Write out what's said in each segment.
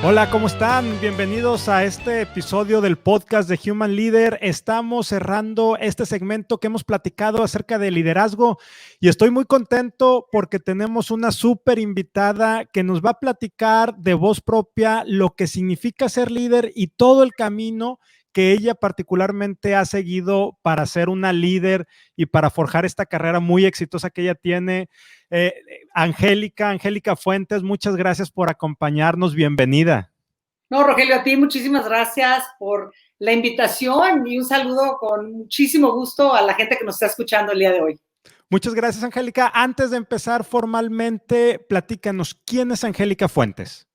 Hola, ¿cómo están? Bienvenidos a este episodio del podcast de Human Leader. Estamos cerrando este segmento que hemos platicado acerca de liderazgo y estoy muy contento porque tenemos una súper invitada que nos va a platicar de voz propia lo que significa ser líder y todo el camino que ella particularmente ha seguido para ser una líder y para forjar esta carrera muy exitosa que ella tiene. Eh, Angélica Fuentes, muchas gracias por acompañarnos. Bienvenida. No, Rogelio, a ti muchísimas gracias por la invitación y un saludo con muchísimo gusto a la gente que nos está escuchando el día de hoy. Muchas gracias, Angélica. Antes de empezar formalmente, platícanos, ¿quién es Angélica Fuentes?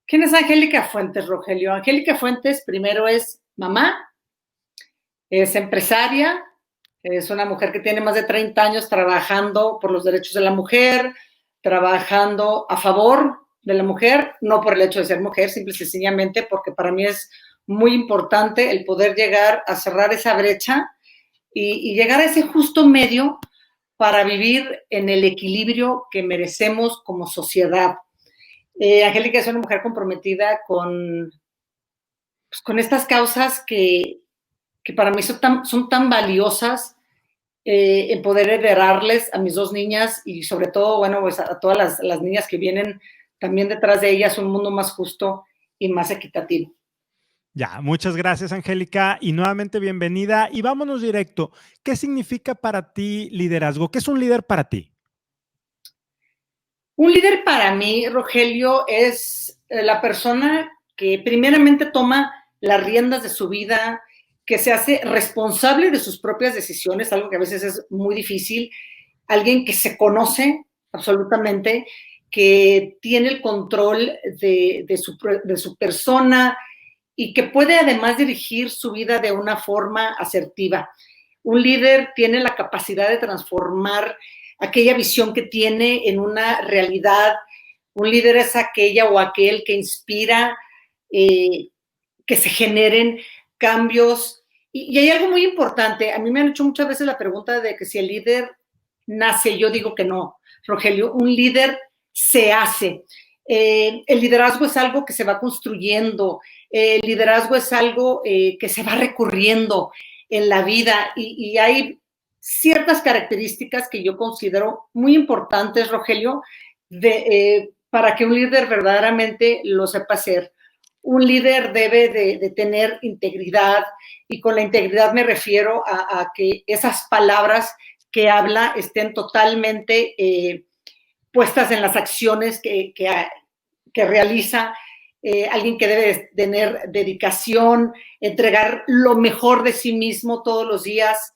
¿Quién es Angélica Fuentes, Rogelio? Angélica Fuentes primero es mamá, es empresaria, es una mujer que tiene más de 30 años trabajando por los derechos de la mujer, trabajando a favor de la mujer, no por el hecho de ser mujer, simple y sencillamente porque para mí es muy importante el poder llegar a cerrar esa brecha y llegar a ese justo medio para vivir en el equilibrio que merecemos como sociedad. Angélica es una mujer comprometida con estas causas que para mí son tan valiosas, en poder heredarles a mis dos niñas y sobre todo, bueno, pues a todas las niñas que vienen también detrás de ellas un mundo más justo y más equitativo. Ya, muchas gracias, Angélica, y nuevamente bienvenida. Y vámonos directo. ¿Qué significa para ti liderazgo? ¿Qué es un líder para ti? Un líder para mí, Rogelio, es la persona que primeramente toma las riendas de su vida, que se hace responsable de sus propias decisiones, algo que a veces es muy difícil, alguien que se conoce absolutamente, que tiene el control de su persona y que puede además dirigir su vida de una forma asertiva. Un líder tiene la capacidad de transformar aquella visión que tiene en una realidad. Un líder es aquella o aquel que inspira que se generen cambios. Y hay algo muy importante. A mí me han hecho muchas veces la pregunta de que si el líder nace, yo digo que no, Rogelio, un líder se hace. El liderazgo es algo que se va construyendo, el liderazgo es algo que se va recurriendo en la vida y hay ciertas características que yo considero muy importantes, Rogelio, para que un líder verdaderamente lo sepa hacer. Un líder debe de tener integridad y con la integridad me refiero a que esas palabras que habla estén totalmente puestas en las acciones que realiza, alguien que debe tener dedicación, entregar lo mejor de sí mismo todos los días,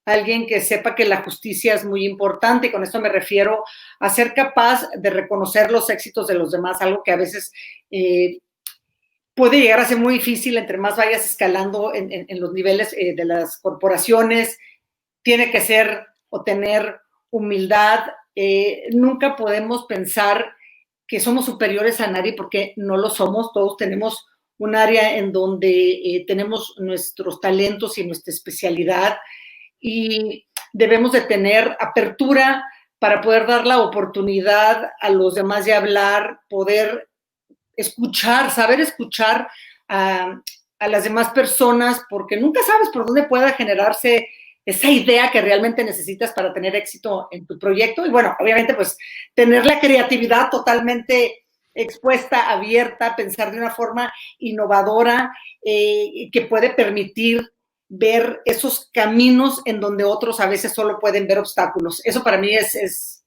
alguien que sepa que la justicia es muy importante, y con esto me refiero a ser capaz de reconocer los éxitos de los demás, algo que a veces puede llegar a ser muy difícil entre más vayas escalando en los niveles de las corporaciones, tiene que ser o tener humildad, nunca podemos pensar que somos superiores a nadie porque no lo somos, todos tenemos un área en donde tenemos nuestros talentos y nuestra especialidad y debemos de tener apertura para poder dar la oportunidad a los demás de hablar, poder escuchar, saber escuchar a las demás personas, porque nunca sabes por dónde pueda generarse esa idea que realmente necesitas para tener éxito en tu proyecto. Y bueno, obviamente, pues tener la creatividad totalmente expuesta, abierta, pensar de una forma innovadora que puede permitir ver esos caminos en donde otros a veces solo pueden ver obstáculos. Eso para mí es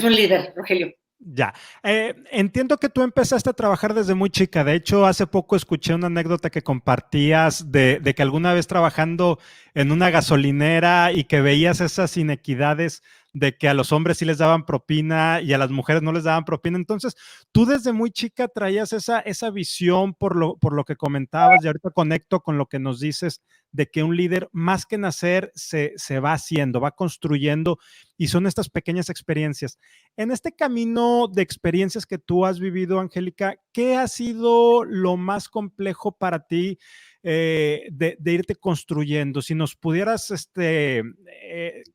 un líder, Rogelio. Ya, entiendo que tú empezaste a trabajar desde muy chica. De hecho, hace poco escuché una anécdota que compartías de que alguna vez trabajando en una gasolinera y que veías esas inequidades de que a los hombres sí les daban propina y a las mujeres no les daban propina. Entonces, tú desde muy chica traías esa visión por lo que comentabas y ahorita conecto con lo que nos dices de que un líder más que nacer se va haciendo, va construyendo y son estas pequeñas experiencias. En este camino de experiencias que tú has vivido, Angélica, ¿qué ha sido lo más complejo para ti de irte construyendo? Si nos pudieras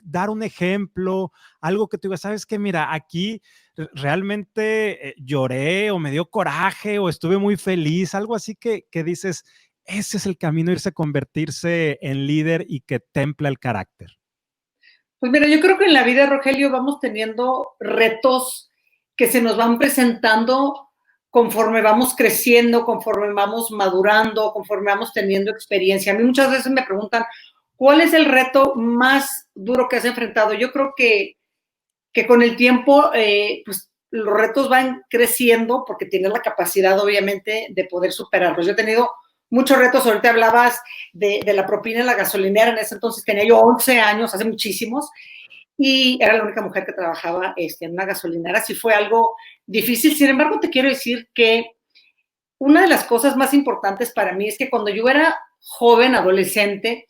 dar un ejemplo, algo que tú digas, sabes que mira, aquí realmente lloré o me dio coraje o estuve muy feliz, algo así que dices, ese es el camino, irse a convertirse en líder y que templa el carácter. Pues mira, yo creo que en la vida, Rogelio, vamos teniendo retos que se nos van presentando conforme vamos creciendo, conforme vamos madurando, conforme vamos teniendo experiencia. A mí muchas veces me preguntan, ¿cuál es el reto más duro que has enfrentado? Yo creo que con el tiempo, pues los retos van creciendo porque tienes la capacidad, obviamente, de poder superarlos. Yo he tenido muchos retos. Ahorita hablabas de la propina en la gasolinera. En ese entonces tenía yo 11 años, hace muchísimos, y era la única mujer que trabajaba en una gasolinera. Sí fue algo difícil. Sin embargo, te quiero decir que una de las cosas más importantes para mí es que cuando yo era joven, adolescente,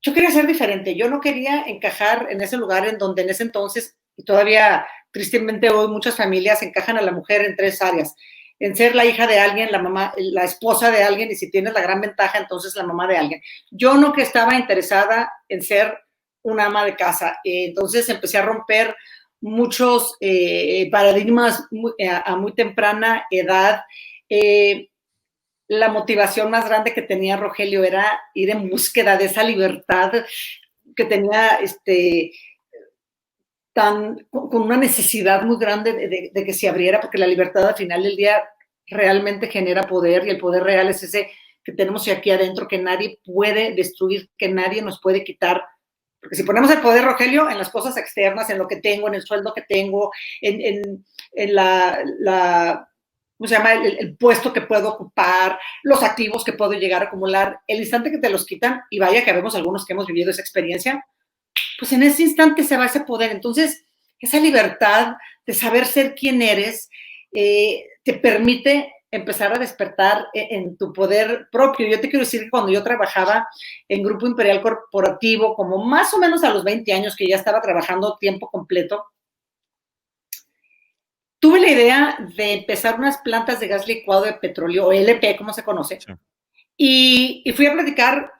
yo quería ser diferente. Yo no quería encajar en ese lugar en donde en ese entonces, y todavía tristemente hoy, muchas familias encajan a la mujer en 3 áreas: en ser la hija de alguien, la mamá, la esposa de alguien, y si tienes la gran ventaja, entonces la mamá de alguien. Yo no, que estaba interesada en ser una ama de casa. Entonces empecé a romper muchos paradigmas a muy temprana edad. La motivación más grande que tenía Rogelio era ir en búsqueda de esa libertad que tenía, con una necesidad muy grande de que se abriera, porque la libertad al final del día realmente genera poder, y el poder real es ese que tenemos aquí adentro, que nadie puede destruir, que nadie nos puede quitar. Porque si ponemos el poder, Rogelio, en las cosas externas, en lo que tengo, en el sueldo que tengo, en ¿cómo se llama? El puesto que puedo ocupar, los activos que puedo llegar a acumular, el instante que te los quitan, y vaya que vemos algunos que hemos vivido esa experiencia, pues en ese instante se va ese poder. Entonces, esa libertad de saber ser quién eres, te permite empezar a despertar en tu poder propio. Yo te quiero decir que cuando yo trabajaba en Grupo Imperial Corporativo, como más o menos a los 20 años, que ya estaba trabajando tiempo completo, tuve la idea de empezar unas plantas de gas licuado de petróleo, o LP, como se conoce, sí. Y fui a platicar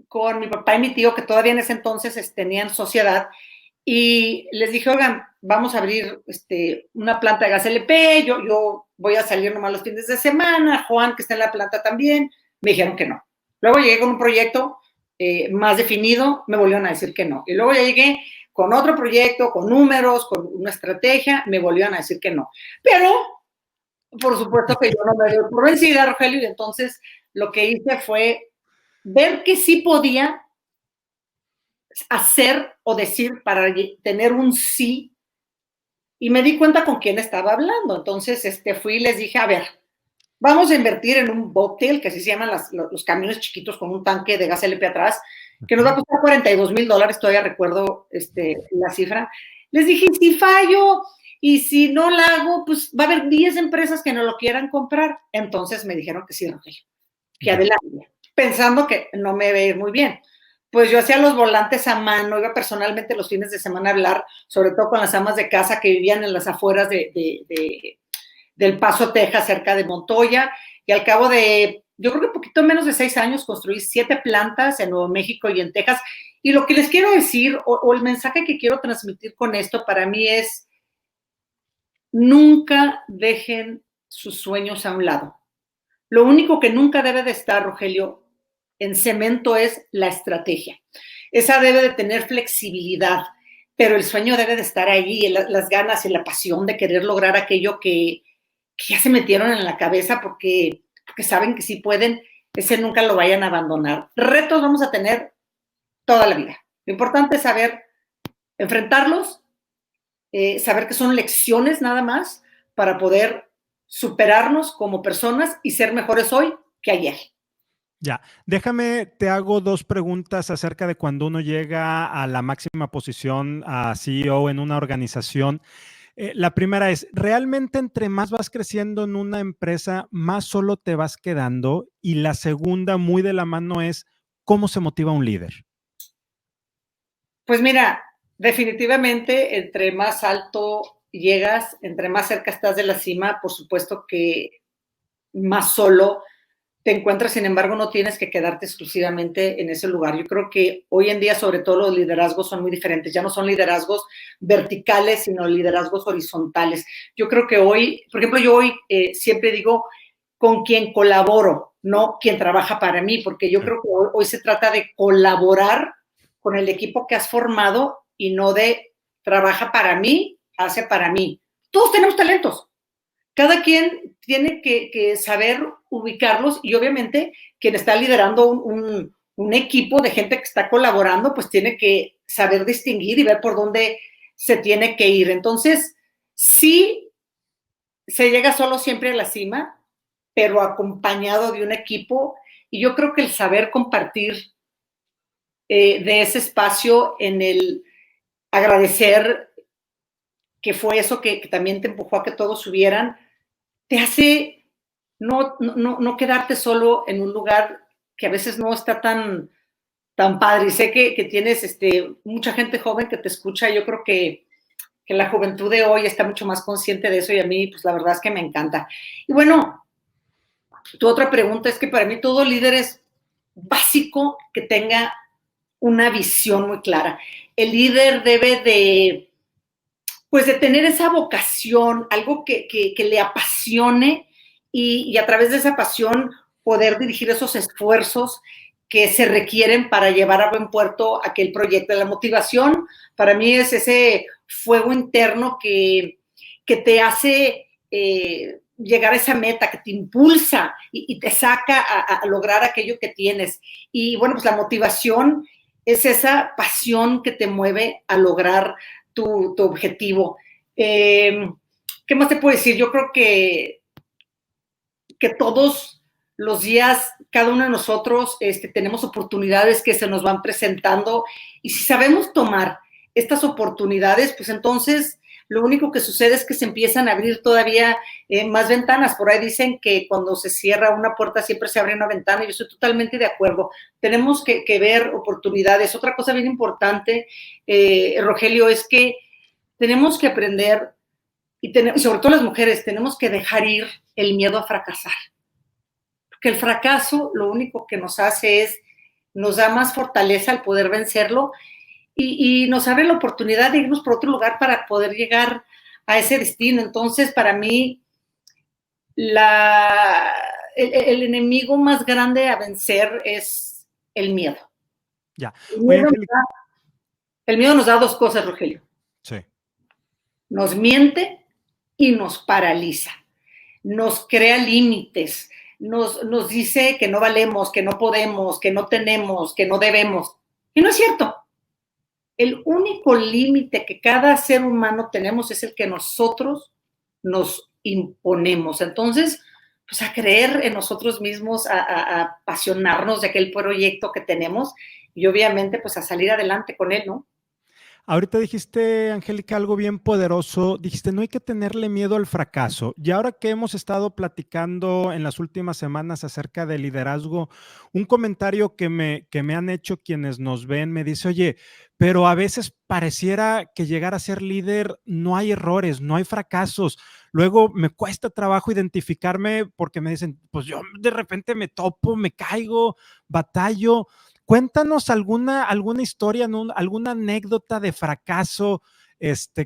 con mi papá y mi tío, que todavía en ese entonces tenían sociedad, y les dije, oigan, vamos a abrir una planta de gas LP, yo voy a salir nomás los fines de semana, Juan, que está en la planta también. Me dijeron que no. Luego llegué con un proyecto más definido, me volvieron a decir que no. Y luego ya llegué con otro proyecto, con números, con una estrategia, me volvieron a decir que no. Pero, por supuesto que yo no me doy por vencida, Rogelio, y entonces lo que hice fue ver que sí podía hacer o decir para tener un sí, y me di cuenta con quién estaba hablando. Entonces fui y les dije, a ver, vamos a invertir en un bobtail, que así se llaman los camiones chiquitos con un tanque de gas LP atrás, que nos va a costar $42,000, todavía recuerdo la cifra. Les dije, si fallo y si no la hago, pues va a haber 10 empresas que no lo quieran comprar. Entonces me dijeron que sí, Rogelio, que adelante, pensando que no me iba a ir muy bien. Pues yo hacía los volantes a mano, iba personalmente los fines de semana a hablar, sobre todo con las amas de casa que vivían en las afueras del Paso, Texas, cerca de Montoya, y al cabo de, yo creo que poquito menos de 6 años, construí 7 plantas en Nuevo México y en Texas. Y lo que les quiero decir, o el mensaje que quiero transmitir con esto, para mí es, nunca dejen sus sueños a un lado. Lo único que nunca debe de estar, Rogelio, en cemento es la estrategia. Esa debe de tener flexibilidad, pero el sueño debe de estar ahí, las ganas y la pasión de querer lograr aquello que ya se metieron en la cabeza porque saben que sí pueden, ese nunca lo vayan a abandonar. Retos vamos a tener toda la vida. Lo importante es saber enfrentarlos, saber que son lecciones nada más para poder superarnos como personas y ser mejores hoy que ayer. Ya, déjame, te hago 2 preguntas acerca de cuando uno llega a la máxima posición, a CEO en una organización. La primera es, ¿realmente entre más vas creciendo en una empresa, más solo te vas quedando? Y la segunda, muy de la mano, es, ¿cómo se motiva un líder? Pues mira, definitivamente, entre más alto llegas, entre más cerca estás de la cima, por supuesto que más solo te encuentras, sin embargo, no tienes que quedarte exclusivamente en ese lugar. Yo creo que hoy en día, sobre todo, los liderazgos son muy diferentes. Ya no son liderazgos verticales, sino liderazgos horizontales. Yo creo que hoy, por ejemplo, yo hoy siempre digo con quien colaboro, no quien trabaja para mí, porque yo creo que hoy se trata de colaborar con el equipo que has formado y no de trabaja para mí, hace para mí. Todos tenemos talentos. Cada quien tiene que saber ubicarlos y obviamente quien está liderando un equipo de gente que está colaborando, pues tiene que saber distinguir y ver por dónde se tiene que ir. Entonces, sí se llega solo siempre a la cima, pero acompañado de un equipo. Y yo creo que el saber compartir de ese espacio en el agradecer que fue eso que también te empujó a que todos subieran, te hace no quedarte solo en un lugar que a veces no está tan padre. Y sé que tienes mucha gente joven que te escucha. Yo creo que la juventud de hoy está mucho más consciente de eso y a mí, pues la verdad es que me encanta. Y bueno, tu otra pregunta es que para mí todo líder es básico que tenga una visión muy clara. El líder debe de tener esa vocación, algo que le apasione y a través de esa pasión poder dirigir esos esfuerzos que se requieren para llevar a buen puerto aquel proyecto. La motivación para mí es ese fuego interno que te hace llegar a esa meta, que te impulsa y te saca a lograr aquello que tienes. Y bueno, pues la motivación es esa pasión que te mueve a lograr tu objetivo. ¿Qué más te puedo decir? Yo creo que todos los días, cada uno de nosotros tenemos oportunidades que se nos van presentando y si sabemos tomar estas oportunidades, pues entonces lo único que sucede es que se empiezan a abrir todavía más ventanas. Por ahí dicen que cuando se cierra una puerta siempre se abre una ventana y yo estoy totalmente de acuerdo. Tenemos que ver oportunidades. Otra cosa bien importante, Rogelio, es que tenemos que aprender, y sobre todo las mujeres, tenemos que dejar ir el miedo a fracasar. Porque el fracaso lo único que nos hace es, nos da más fortaleza al poder vencerlo y nos abre la oportunidad de irnos por otro lugar para poder llegar a ese destino. Entonces, para mí, el enemigo más grande a vencer es el miedo. Ya. El miedo nos da dos cosas, Rogelio. Sí. Nos miente y nos paraliza, nos crea límites, nos dice que no valemos, que no podemos, que no tenemos, que no debemos. Y no es cierto. El único límite que cada ser humano tenemos es el que nosotros nos imponemos. Entonces, pues a creer en nosotros mismos, a apasionarnos de aquel proyecto que tenemos y obviamente pues a salir adelante con él, ¿no? Ahorita dijiste, Angélica, algo bien poderoso. Dijiste, no hay que tenerle miedo al fracaso. Y ahora que hemos estado platicando en las últimas semanas acerca del liderazgo, un comentario que me han hecho quienes nos ven me dice, oye, pero a veces pareciera que llegar a ser líder no hay errores, no hay fracasos. Luego me cuesta trabajo identificarme porque me dicen, pues yo de repente me topo, me caigo, batallo. Cuéntanos alguna historia, ¿no? Alguna anécdota de fracaso,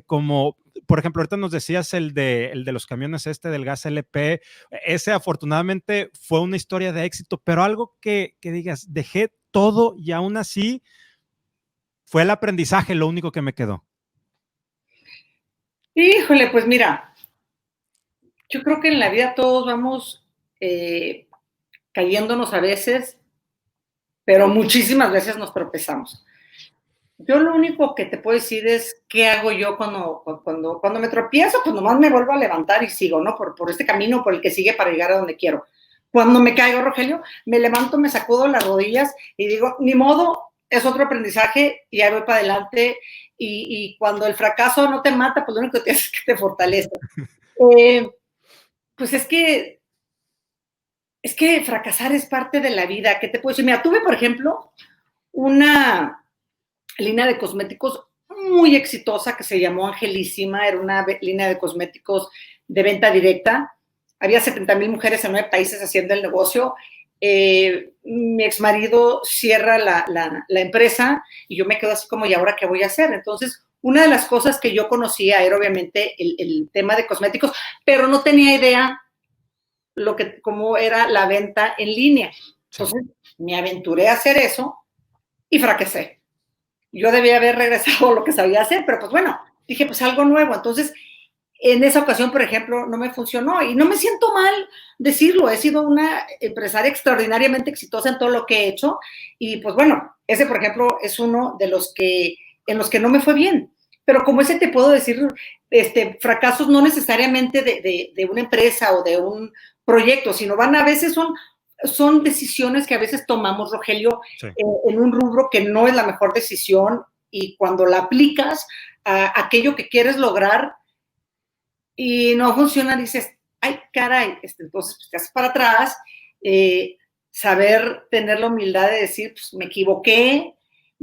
como, por ejemplo, ahorita nos decías el de los camiones del gas LP, ese afortunadamente fue una historia de éxito, pero algo que digas, dejé todo y aún así fue el aprendizaje lo único que me quedó. Híjole, pues mira, yo creo que en la vida todos vamos cayéndonos a veces, pero muchísimas veces nos tropezamos. Yo lo único que te puedo decir es qué hago yo cuando me tropiezo, pues nomás me vuelvo a levantar y sigo, ¿no? Por este camino por el que sigue para llegar a donde quiero. Cuando me caigo, Rogelio, me levanto, me sacudo las rodillas y digo, ni modo, es otro aprendizaje y ya voy para adelante. Y cuando el fracaso no te mata, pues lo único que te hace es que te fortalece. Pues es que fracasar es parte de la vida. ¿Qué te puedo decir? Mira, tuve, por ejemplo, una línea de cosméticos muy exitosa que se llamó Angelísima. Era una línea de cosméticos de venta directa. Había 70,000 mujeres en 9 países haciendo el negocio. mi exmarido cierra la empresa y yo me quedo así como, ¿y ahora qué voy a hacer? Entonces, una de las cosas que yo conocía era obviamente el tema de cosméticos, pero no tenía idea cómo era la venta en línea. Entonces, me aventuré a hacer eso y fracasé. Yo debía haber regresado a lo que sabía hacer, pero pues bueno, dije, pues algo nuevo. Entonces, en esa ocasión, por ejemplo, no me funcionó y no me siento mal decirlo. He sido una empresaria extraordinariamente exitosa en todo lo que he hecho y pues bueno, ese, por ejemplo, es uno de los que en los que no me fue bien. Pero como ese te puedo decir, fracasos no necesariamente de una empresa o de un proyecto, sino a veces son decisiones que a veces tomamos, Rogelio, Sí. en un rubro que no es la mejor decisión y cuando la aplicas a aquello que quieres lograr y no funciona, dices, ay, caray, entonces pues, te haces para atrás, saber tener la humildad de decir, pues me equivoqué,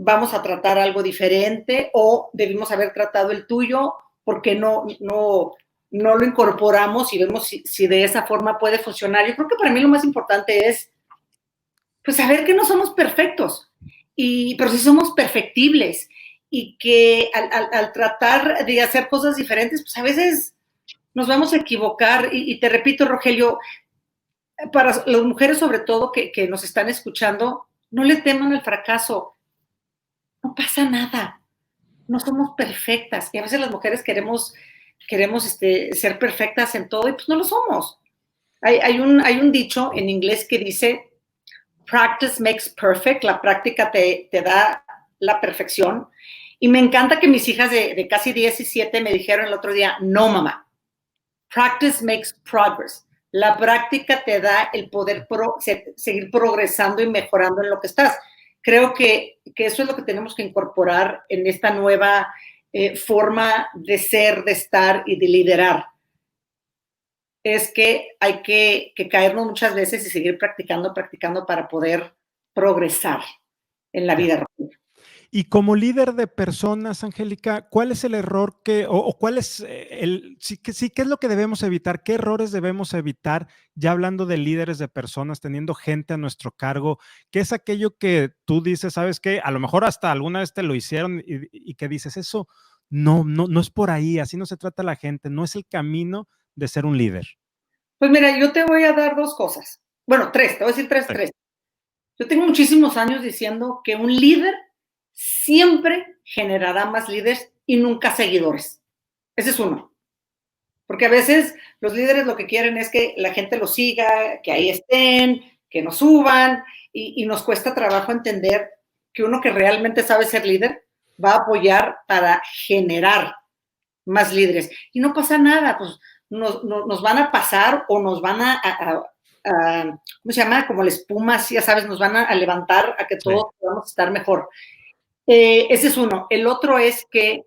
vamos a tratar algo diferente o debimos haber tratado el tuyo porque no lo incorporamos y vemos si de esa forma puede funcionar. Yo creo que para mí lo más importante es pues saber que no somos perfectos, pero sí somos perfectibles y que al tratar de hacer cosas diferentes, pues a veces nos vamos a equivocar y te repito, Rogelio, para las mujeres sobre todo que nos están escuchando, no le teman al fracaso, no pasa nada, no somos perfectas y a veces las mujeres queremos ser perfectas en todo y pues no lo somos. Hay un dicho en inglés que dice, practice makes perfect, la práctica te da la perfección y me encanta que mis hijas de casi 17 me dijeron el otro día, no mamá, practice makes progress. La práctica te da el poder seguir progresando y mejorando en lo que estás. Creo que eso es lo que tenemos que incorporar en esta nueva forma de ser, de estar y de liderar. Es que hay que caernos muchas veces y seguir practicando para poder progresar en la vida. Y como líder de personas, Angélica, ¿cuál es el error o cuál es qué es lo que debemos evitar? ¿Qué errores debemos evitar? Ya hablando de líderes de personas, teniendo gente a nuestro cargo, ¿qué es aquello que tú dices, sabes qué? A lo mejor hasta alguna vez te lo hicieron y que dices, eso no es por ahí, así no se trata la gente, no es el camino de ser un líder. Pues mira, yo te voy a dar dos cosas. Bueno, tres, te voy a decir tres. Yo tengo muchísimos años diciendo que un líder siempre generará más líderes y nunca seguidores. Ese es uno. Porque a veces los líderes lo que quieren es que la gente los siga, que ahí estén, que nos suban, y nos cuesta trabajo entender que uno que realmente sabe ser líder va a apoyar para generar más líderes. Y no pasa nada, pues nos van a pasar o nos van ¿cómo se llama? Como la espuma, así, ya sabes, nos van a levantar a que todos podamos estar mejor. Ese es uno. El otro es que,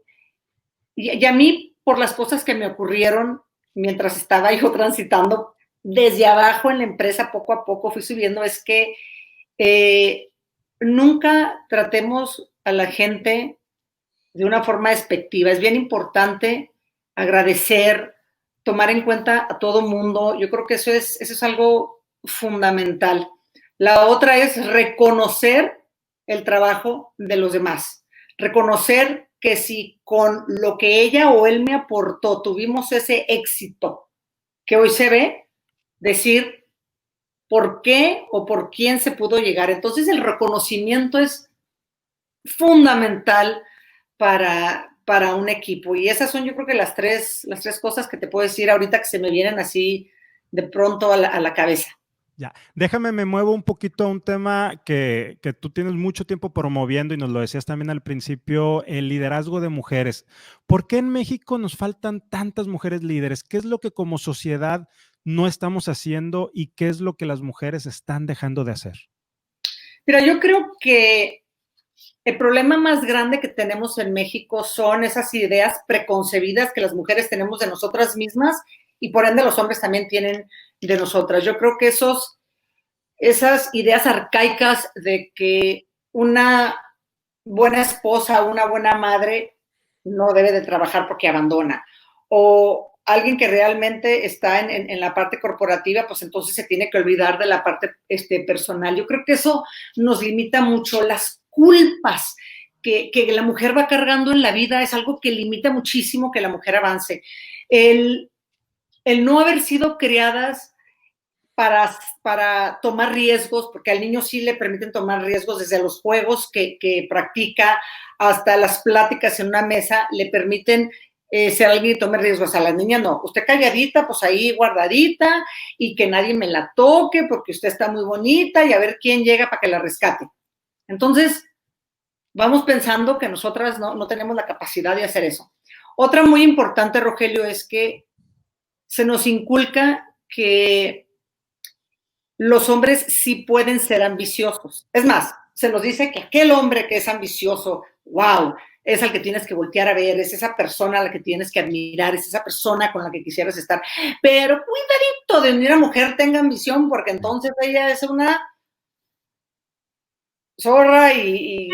y a mí, por las cosas que me ocurrieron mientras estaba yo transitando desde abajo en la empresa, poco a poco fui subiendo, es que nunca tratemos a la gente de una forma despectiva. Es bien importante agradecer, tomar en cuenta a todo mundo. Yo creo que eso es algo fundamental. La otra es reconocer el trabajo de los demás. Reconocer que si con lo que ella o él me aportó tuvimos ese éxito que hoy se ve, decir por qué o por quién se pudo llegar. Entonces el reconocimiento es fundamental para un equipo. Y esas son yo creo que las tres cosas que te puedo decir ahorita que se me vienen así de pronto a la cabeza. Ya, déjame, me muevo un poquito a un tema que tú tienes mucho tiempo promoviendo y nos lo decías también al principio, el liderazgo de mujeres. ¿Por qué en México nos faltan tantas mujeres líderes? ¿Qué es lo que como sociedad no estamos haciendo y qué es lo que las mujeres están dejando de hacer? Mira, yo creo que el problema más grande que tenemos en México son esas ideas preconcebidas que las mujeres tenemos de nosotras mismas y por ende los hombres también tienen de nosotras. Yo creo que esas ideas arcaicas de que una buena esposa, una buena madre no debe de trabajar porque abandona, o alguien que realmente está en la parte corporativa, pues entonces se tiene que olvidar de la parte personal. Yo creo que eso nos limita mucho. Las culpas que la mujer va cargando en la vida es algo que limita muchísimo que la mujer avance. El, el no haber sido criadas para tomar riesgos, porque al niño sí le permiten tomar riesgos desde los juegos que practica hasta las pláticas en una mesa, le permiten ser alguien y tome riesgos. A la niña no, usted calladita, pues ahí guardadita y que nadie me la toque porque usted está muy bonita y a ver quién llega para que la rescate. Entonces, vamos pensando que nosotras no tenemos la capacidad de hacer eso. Otra muy importante, Rogelio, es que se nos inculca que los hombres sí pueden ser ambiciosos. Es más, se nos dice que aquel hombre que es ambicioso, wow, es al que tienes que voltear a ver, es esa persona a la que tienes que admirar, es esa persona con la que quisieras estar. Pero cuidadito de una mujer tenga ambición, porque entonces ella es una zorra y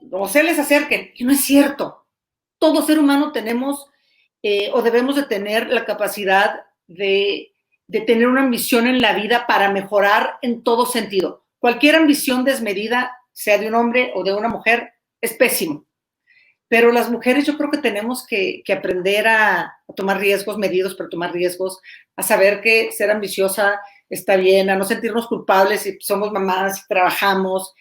no se les acerquen. Y no es cierto. Todo ser humano tenemos o debemos de tener la capacidad de tener una ambición en la vida para mejorar en todo sentido. Cualquier ambición desmedida, sea de un hombre o de una mujer, es pésimo. Pero las mujeres yo creo que tenemos que aprender a tomar riesgos medidos, pero tomar riesgos, a saber que ser ambiciosa está bien, a no sentirnos culpables si somos mamás, si trabajamos,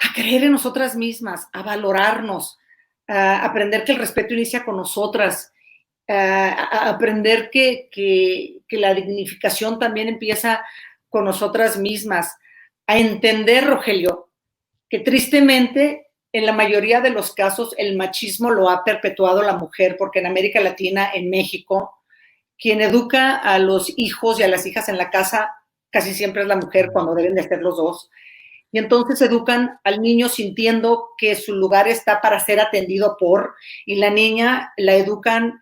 a creer en nosotras mismas, a valorarnos, a aprender que el respeto inicia con nosotras, a aprender que la dignificación también empieza con nosotras mismas, a entender, Rogelio, que tristemente en la mayoría de los casos el machismo lo ha perpetuado la mujer, porque en América Latina, en México, quien educa a los hijos y a las hijas en la casa casi siempre es la mujer, cuando deben de ser los dos. Y entonces educan al niño sintiendo que su lugar está para ser atendido por, y la niña la educan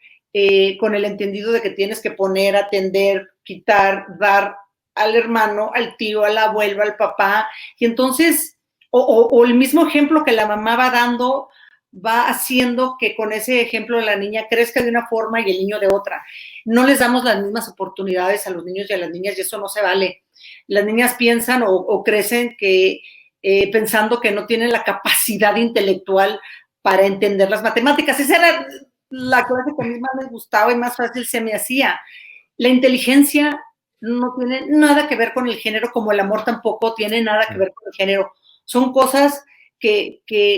con el entendido de que tienes que poner, atender, quitar, dar al hermano, al tío, al abuelo, al papá. Y entonces, o el mismo ejemplo que la mamá va dando, va haciendo que con ese ejemplo la niña crezca de una forma y el niño de otra. No les damos las mismas oportunidades a los niños y a las niñas y eso no se vale. Las niñas piensan o crecen que pensando que no tienen la capacidad intelectual para entender las matemáticas. Esa era la clase que a mí más me gustaba y más fácil se me hacía. La inteligencia no tiene nada que ver con el género, como el amor tampoco tiene nada que ver con el género. Son cosas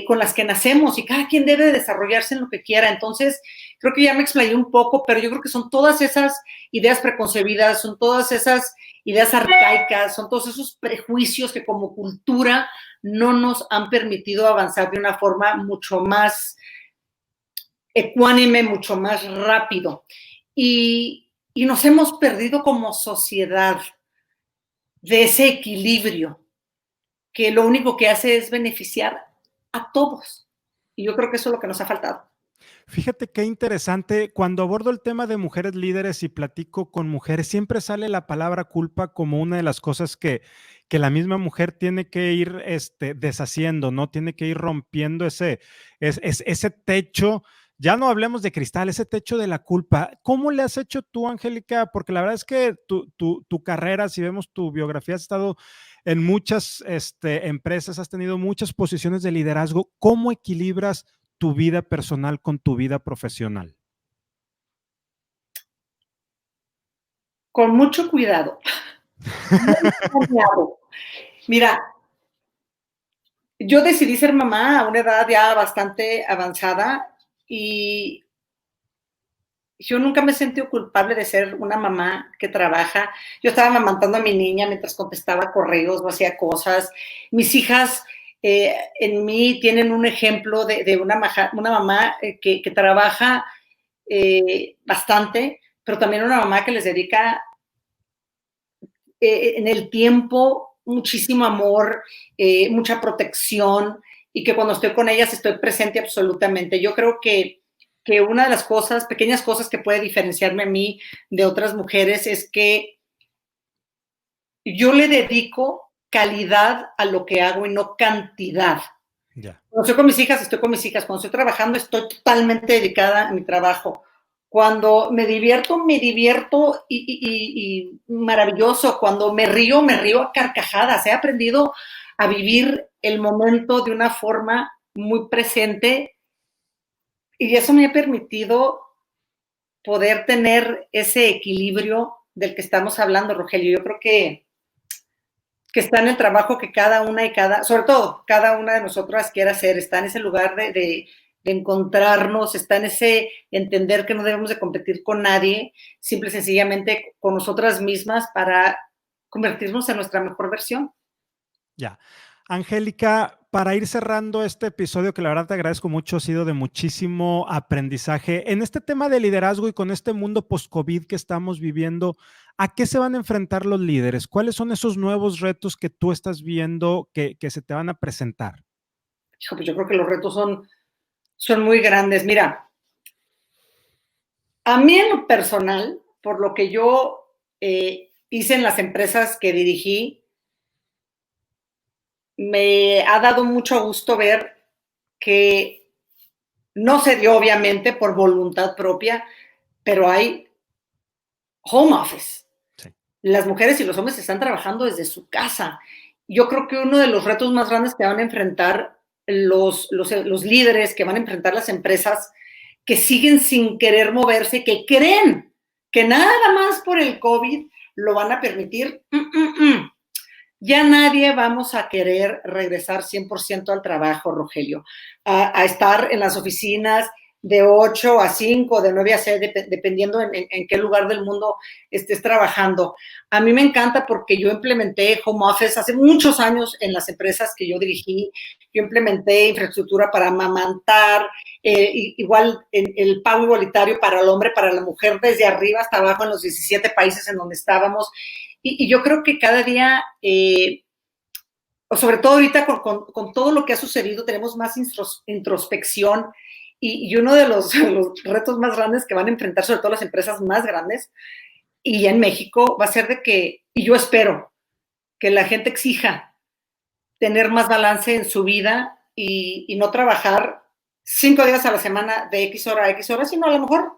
con las que nacemos y cada quien debe desarrollarse en lo que quiera. Entonces, creo que ya me explayé un poco, pero yo creo que son todas esas ideas preconcebidas, son todas esas ideas arcaicas, son todos esos prejuicios que como cultura no nos han permitido avanzar de una forma mucho más ecuánime, mucho más rápido. Y nos hemos perdido como sociedad de ese equilibrio que lo único que hace es beneficiar a todos. Y yo creo que eso es lo que nos ha faltado. Fíjate qué interesante, cuando abordo el tema de mujeres líderes y platico con mujeres, siempre sale la palabra culpa como una de las cosas que la misma mujer tiene que ir deshaciendo, ¿no? Tiene que ir rompiendo ese techo. Ya no hablemos de cristal, ese techo de la culpa. ¿Cómo le has hecho tú, Angélica? Porque la verdad es que tu carrera, si vemos tu biografía, has estado en muchas empresas, has tenido muchas posiciones de liderazgo. ¿Cómo equilibras tu vida personal con tu vida profesional? Con mucho cuidado. Mira, yo decidí ser mamá a una edad ya bastante avanzada y yo nunca me he sentido culpable de ser una mamá que trabaja. Yo estaba amamantando a mi niña mientras contestaba correos o hacía cosas. Mis hijas en mí tienen un ejemplo de una mamá que trabaja bastante, pero también una mamá que les dedica en el tiempo muchísimo amor, mucha protección y que cuando estoy con ellas estoy presente absolutamente. Yo creo que una de las cosas, pequeñas cosas que puede diferenciarme a mí de otras mujeres es que yo le dedico calidad a lo que hago y no cantidad. Ya. Cuando estoy con mis hijas, estoy con mis hijas. Cuando estoy trabajando, estoy totalmente dedicada a mi trabajo. Cuando me divierto y maravilloso. Cuando me río a carcajadas. He aprendido a vivir el momento de una forma muy presente y eso me ha permitido poder tener ese equilibrio del que estamos hablando, Rogelio. Yo creo que está en el trabajo que cada una y sobre todo, cada una de nosotras quiere hacer, está en ese lugar de encontrarnos, está en ese entender que no debemos de competir con nadie, simple y sencillamente con nosotras mismas para convertirnos en nuestra mejor versión. Ya. Angélica, para ir cerrando este episodio, que la verdad te agradezco mucho, ha sido de muchísimo aprendizaje. En este tema de liderazgo y con este mundo post-COVID que estamos viviendo, ¿a qué se van a enfrentar los líderes? ¿Cuáles son esos nuevos retos que tú estás viendo que se te van a presentar? Hijo, pues yo creo que los retos son muy grandes. Mira, a mí en lo personal, por lo que yo hice en las empresas que dirigí, me ha dado mucho gusto ver que no se dio obviamente por voluntad propia, pero hay home office. Sí. Las mujeres y los hombres están trabajando desde su casa. Yo creo que uno de los retos más grandes que van a enfrentar los líderes, que van a enfrentar las empresas, que siguen sin querer moverse, que creen que nada más por el COVID lo van a permitir. Ya nadie vamos a querer regresar 100% al trabajo, Rogelio, a estar en las oficinas de 8 a 5, de 9 a 6, dependiendo en qué lugar del mundo estés trabajando. A mí me encanta porque yo implementé home office hace muchos años en las empresas que yo dirigí. Yo implementé infraestructura para amamantar, igual el pago igualitario para el hombre, para la mujer, desde arriba hasta abajo en los 17 países en donde estábamos. Y yo creo que cada día, o sobre todo ahorita con todo lo que ha sucedido, tenemos más introspección y uno de los retos más grandes que van a enfrentar, sobre todo las empresas más grandes, y en México, va a ser de que, y yo espero, que la gente exija tener más balance en su vida y no trabajar 5 días a la semana de X hora a X hora, sino a lo mejor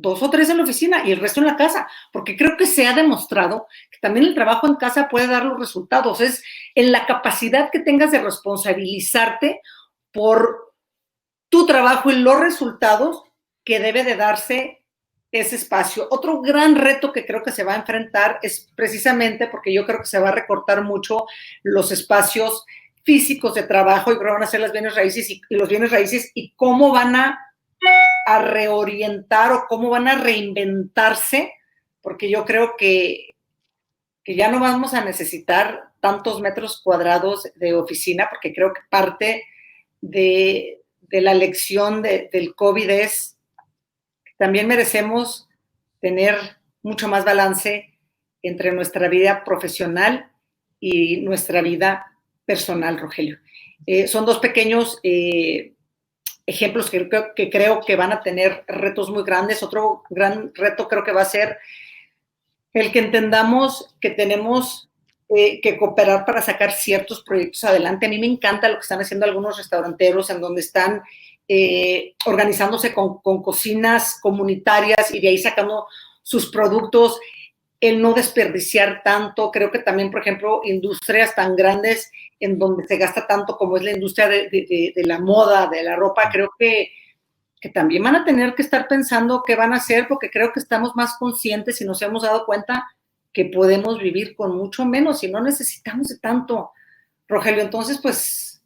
2 o 3 en la oficina y el resto en la casa, porque creo que se ha demostrado que también el trabajo en casa puede dar los resultados. Es en la capacidad que tengas de responsabilizarte por tu trabajo y los resultados que debe de darse ese espacio. Otro gran reto que creo que se va a enfrentar es precisamente porque yo creo que se va a recortar mucho los espacios físicos de trabajo y creo que van a ser las bienes raíces y los bienes raíces y cómo van a reorientar o cómo van a reinventarse, porque yo creo que ya no vamos a necesitar tantos metros cuadrados de oficina, porque creo que parte de la lección del COVID es que también merecemos tener mucho más balance entre nuestra vida profesional y nuestra vida personal, Rogelio. Son dos pequeños ejemplos que creo que van a tener retos muy grandes. Otro gran reto creo que va a ser el que entendamos que tenemos que cooperar para sacar ciertos proyectos adelante. A mí me encanta lo que están haciendo algunos restauranteros en donde están organizándose con cocinas comunitarias y de ahí sacando sus productos, el no desperdiciar tanto. Creo que también, por ejemplo, industrias tan grandes en donde se gasta tanto como es la industria de la moda, de la ropa, creo que también van a tener que estar pensando qué van a hacer, porque creo que estamos más conscientes y nos hemos dado cuenta que podemos vivir con mucho menos y no necesitamos de tanto, Rogelio. Entonces, pues,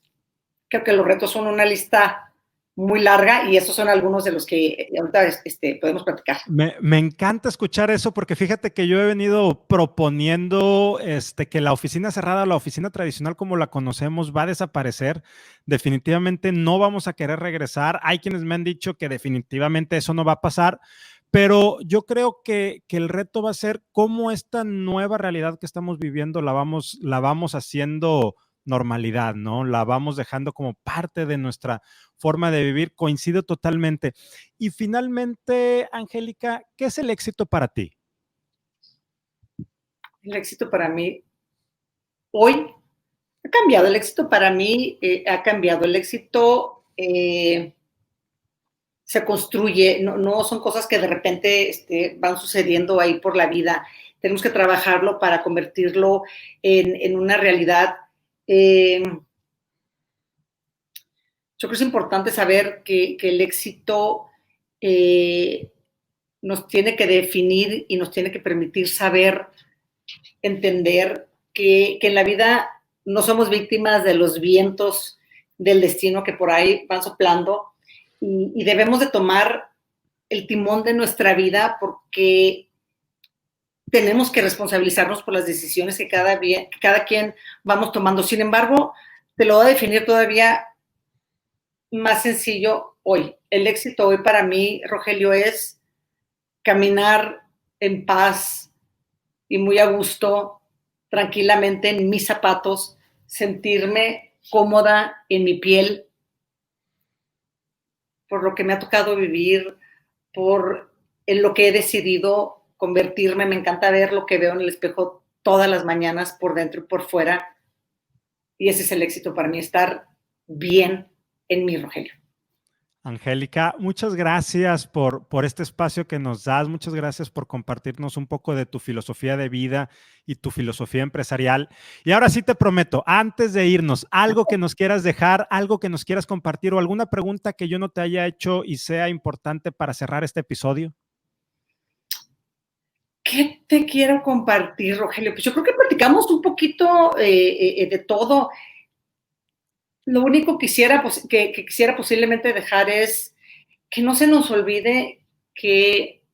creo que los retos son una lista muy larga y esos son algunos de los que ahorita podemos platicar. Me encanta escuchar eso porque fíjate que yo he venido proponiendo que la oficina cerrada, la oficina tradicional como la conocemos va a desaparecer. Definitivamente no vamos a querer regresar. Hay quienes me han dicho que definitivamente eso no va a pasar, pero yo creo que el reto va a ser cómo esta nueva realidad que estamos viviendo la vamos haciendo normalidad, ¿no? La vamos dejando como parte de nuestra forma de vivir. Coincido totalmente. Y finalmente, Angélica, ¿qué es el éxito para ti? El éxito para mí hoy ha cambiado. El éxito para mí ha cambiado. El éxito se construye, no son cosas que de repente van sucediendo ahí por la vida. Tenemos que trabajarlo para convertirlo en una realidad. Yo creo que es importante saber que el éxito nos tiene que definir y nos tiene que permitir saber, entender que en la vida no somos víctimas de los vientos del destino que por ahí van soplando y debemos de tomar el timón de nuestra vida porque tenemos que responsabilizarnos por las decisiones que cada quien vamos tomando. Sin embargo, te lo voy a definir todavía más sencillo hoy. El éxito hoy para mí, Rogelio, es caminar en paz y muy a gusto, tranquilamente en mis zapatos, sentirme cómoda en mi piel por lo que me ha tocado vivir, en lo que he decidido convertirme. Me encanta ver lo que veo en el espejo todas las mañanas, por dentro y por fuera. Y ese es el éxito para mí, estar bien en mi, Rogelio. Angélica, muchas gracias por este espacio que nos das. Muchas gracias por compartirnos un poco de tu filosofía de vida y tu filosofía empresarial. Y ahora sí te prometo, antes de irnos, algo que nos quieras dejar, algo que nos quieras compartir o alguna pregunta que yo no te haya hecho y sea importante para cerrar este episodio. ¿Qué te quiero compartir, Rogelio? Pues yo creo que platicamos un poquito de todo. Lo único que quisiera posiblemente dejar es que no se nos olvide que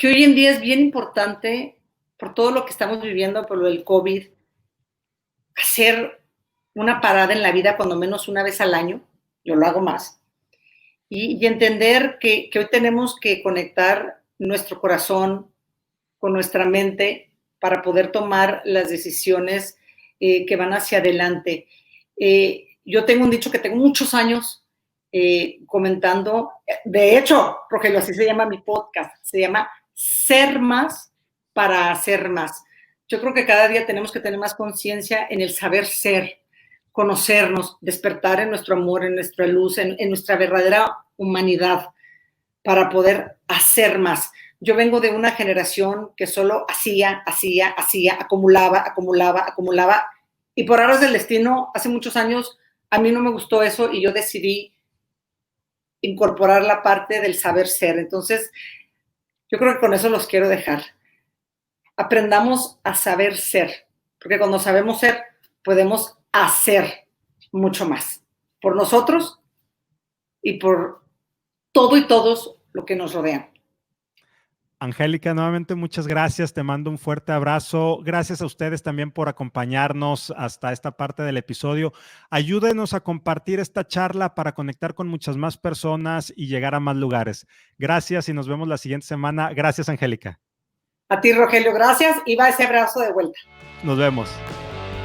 hoy en día es bien importante, por todo lo que estamos viviendo, por lo del COVID, hacer una parada en la vida cuando menos una vez al año. Yo lo hago más. Y entender que hoy tenemos que conectar nuestro corazón con nuestra mente para poder tomar las decisiones que van hacia adelante. Yo tengo un dicho que tengo muchos años comentando. De hecho, Rogelio, así se llama mi podcast. Se llama Ser Más para Hacer Más. Yo creo que cada día tenemos que tener más conciencia en el saber ser, conocernos, despertar en nuestro amor, en nuestra luz, en nuestra verdadera humanidad para poder hacer más. Yo vengo de una generación que solo hacía, acumulaba, y por arras del destino, hace muchos años, a mí no me gustó eso y yo decidí incorporar la parte del saber ser. Entonces, yo creo que con eso los quiero dejar. Aprendamos a saber ser, porque cuando sabemos ser, podemos hacer mucho más por nosotros y por todo y todos lo que nos rodean. Angélica, nuevamente muchas gracias, te mando un fuerte abrazo. Gracias a ustedes también por acompañarnos hasta esta parte del episodio. Ayúdenos a compartir esta charla para conectar con muchas más personas y llegar a más lugares. Gracias y nos vemos la siguiente semana. Gracias, Angélica. A ti, Rogelio, gracias y va ese abrazo de vuelta. Nos vemos.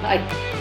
Bye.